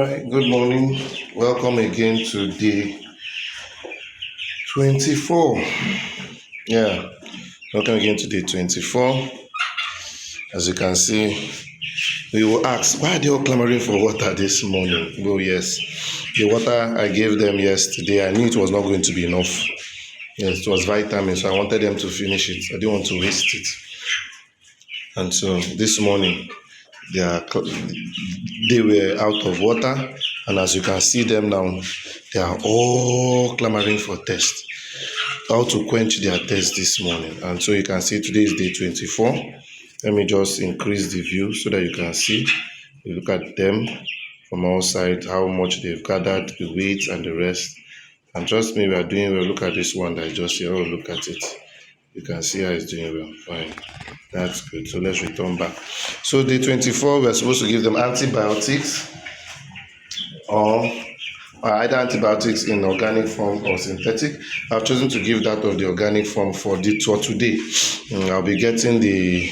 right, good morning. Welcome again to day 24. Yeah, welcome again to day 24. As you can see, we will ask, why are they all clamoring for water this morning? Oh, yes, the water I gave them yesterday, I knew it was not going to be enough. Yes, it was vitamin, so I wanted them to finish it. I didn't want to waste it. And so this morning, they were out of water, and as you can see them now, they are all clamoring for test, how to quench their thirst this morning. And so you can see today is day 24. Let me just increase the view so that you can see. You look at them from all sides, how much they've gathered, the weight and the rest. And trust me, we are doing well. Look at this one that I just here. Oh, look at it. You can see how it's doing well. Fine. That's good. So let's return back. So day 24, we're supposed to give them antibiotics or either antibiotics in organic form or synthetic. I've chosen to give that of the organic form for today. I'll be getting the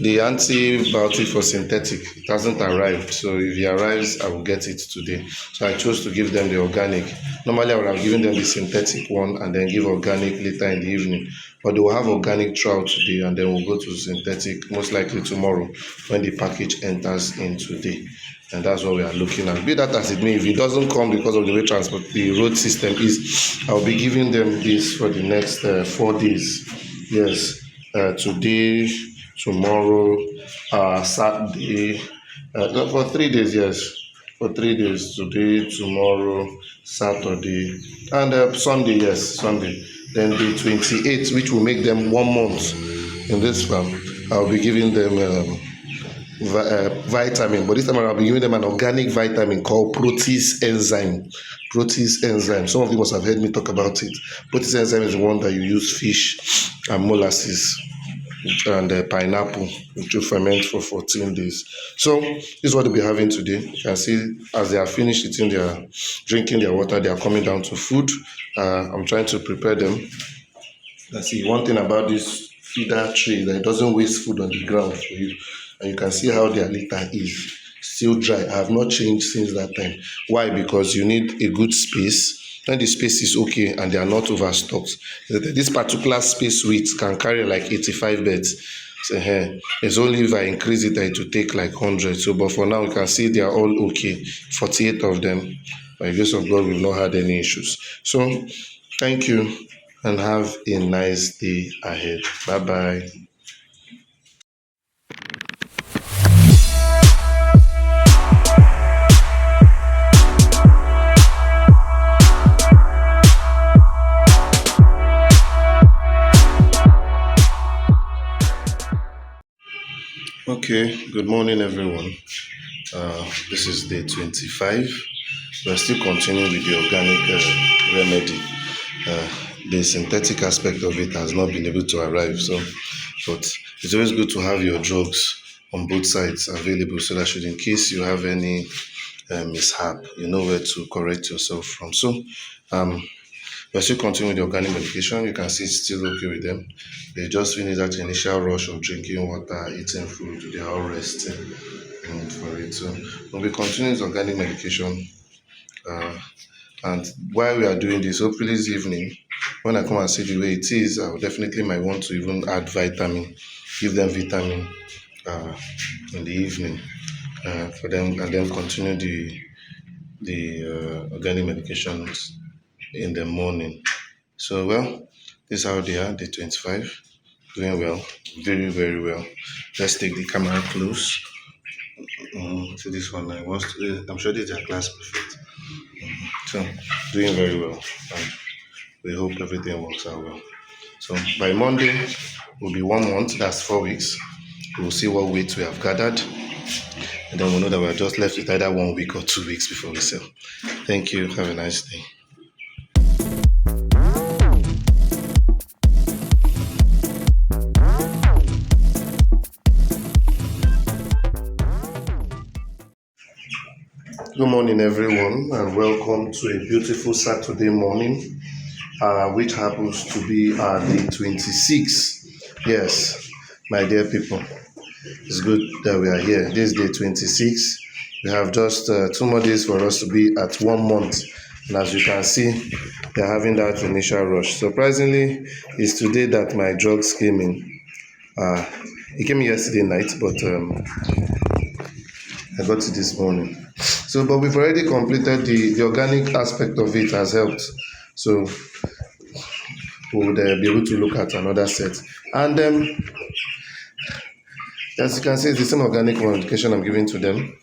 antibiotic for synthetic. It hasn't arrived, so if it arrives, I will get it today. So I chose to give them the organic. Normally I would have given them the synthetic one and then give organic later in the evening, but they will have organic throughout today, and then we'll go to synthetic most likely tomorrow when the package enters in today. And that's what we are looking at. Be that as it may, if it doesn't come because of the way the road system is, I'll be giving them this for the next 4 days. Yes, today, tomorrow, Saturday, for 3 days. Yes, for 3 days. Today, tomorrow, Saturday, and Sunday. Yes, Sunday. Then the 28th, which will make them 1 month in this farm. I'll be giving them. Vitamin, but this time I'll be giving them an organic vitamin called protease enzyme. Protease enzyme. Some of you must have heard me talk about it. Protease enzyme is the one that you use fish and molasses and pineapple, which you ferment for 14 days. So this is what they'll be having today. You can see as they are finished drinking their water, they are coming down to food. I'm trying to prepare them. Let's see, one thing about this feeder tray that it doesn't waste food on the ground for you. And you can see how their litter is still dry. I have not changed since that time. Why? Because you need a good space. When the space is okay and they are not overstocked, this particular space width can carry like 85 beds. So it's only if I increase it that it will take like 100. So, but for now, you can see they are all okay. 48 of them. By the grace of God, we've not had any issues. So, thank you and have a nice day ahead. Bye-bye. Okay, good morning everyone. This is day 25. We're still continuing with the organic remedy. The synthetic aspect of it has not been able to arrive, but it's always good to have your drugs on both sides available so that should in case you have any mishap, you know where to correct yourself from. So we're still continuing with the organic medication. You can see it's still okay with them. They just finished that initial rush of drinking water, eating food. They are all resting for it. So we'll be continuing with organic medication. And while we are doing this, hopefully this evening, when I come and see the way it is, I will definitely might want to even add vitamin, give them vitamin in the evening for them, and then continue the organic medications in the morning. So well, this is how they are, day 25, doing well, very, very well. Let's take the camera close. So this one, I'm sure this is their class perfect. So doing very well, and we hope everything works out well. So by Monday will be 1 month, that's 4 weeks. We'll see what weight we have gathered, and then we'll know that we're just left with either 1 week or 2 weeks before we sell. Thank you. Have a nice day. Good morning everyone, and welcome to a beautiful Saturday morning, which happens to be day 26. Yes, my dear people, it's good that we are here. This is day 26. We have just 2 more days for us to be at 1 month. And as you can see, they're having that initial rush. Surprisingly, it's today that my drugs came in. It came yesterday night, but I got it this morning. So, but we've already completed the organic aspect of it has helped. So we would be able to look at another set. And as you can see, it's the same organic medication I'm giving to them.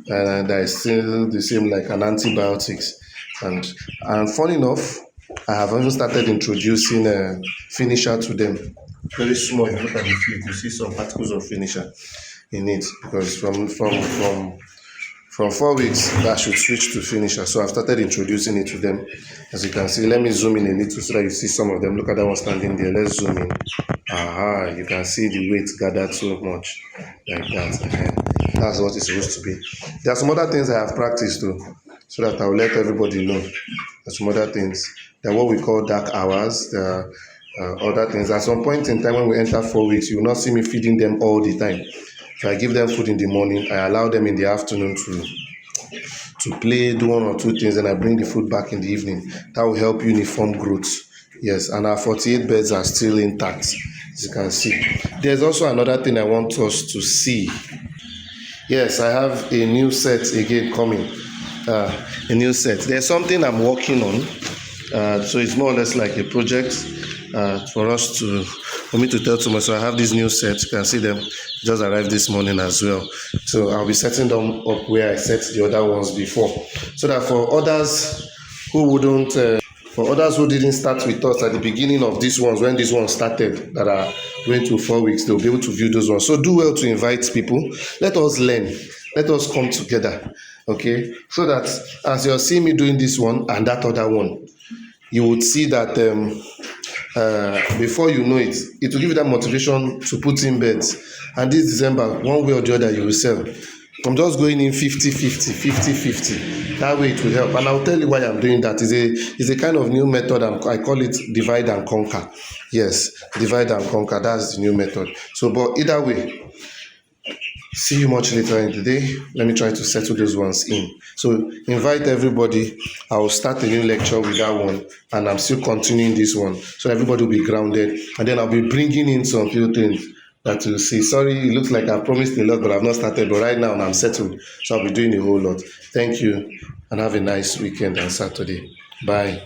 And that is still the same like an antibiotics. And funny enough, I have even started introducing a finisher to them. Very small. If you look at the feed, you see some particles of finisher in it because from 4 weeks that should switch to finisher. So I've started introducing it to them. As you can see, let me zoom in a little so that you see some of them. Look at that one standing there. Let's zoom in. You can see the weight gathered so much like that. That's what it's supposed to be. There are some other things I have practiced too, so that I will let everybody know. There's some other things. There are what we call dark hours. There are other things. At some point in time when we enter 4 weeks, you will not see me feeding them all the time. If I give them food in the morning, I allow them in the afternoon to play, do 1 or 2 things, and I bring the food back in the evening. That will help uniform growth. Yes, and our 48 beds are still intact, as you can see. There's also another thing I want us to see. Yes, I have a new set again coming. A new set. There's something I'm working on. So it's more or less like a project for me to tell too much. So I have this new set. You can see them just arrived this morning as well. So I'll be setting them up where I set the other ones before, so that for others who didn't start with us at the beginning of these ones, when these ones started, that are going to 4 weeks, they'll be able to view those ones. So do well to invite people. Let us learn. Let us come together. Okay, so that as you're seeing me doing this one and that other one, you would see that before you know it, it will give you that motivation to put in beds. And this December, one way or the other, you will sell. I'm just going in 50-50, 50-50. That way it will help. And I'll tell you why I'm doing that. It's a kind of new method. I call it divide and conquer. Yes, divide and conquer. That's the new method. So, but either way, see you much later in the day. Let me try to settle those ones in. So invite everybody. I will start a new lecture with that one, and I'm still continuing this one. So everybody will be grounded, and then I'll be bringing in some few things that you'll see. Sorry, it looks like I've promised a lot, but I've not started. But right now I'm settled, so I'll be doing a whole lot. Thank you, and have a nice weekend and Saturday. Bye.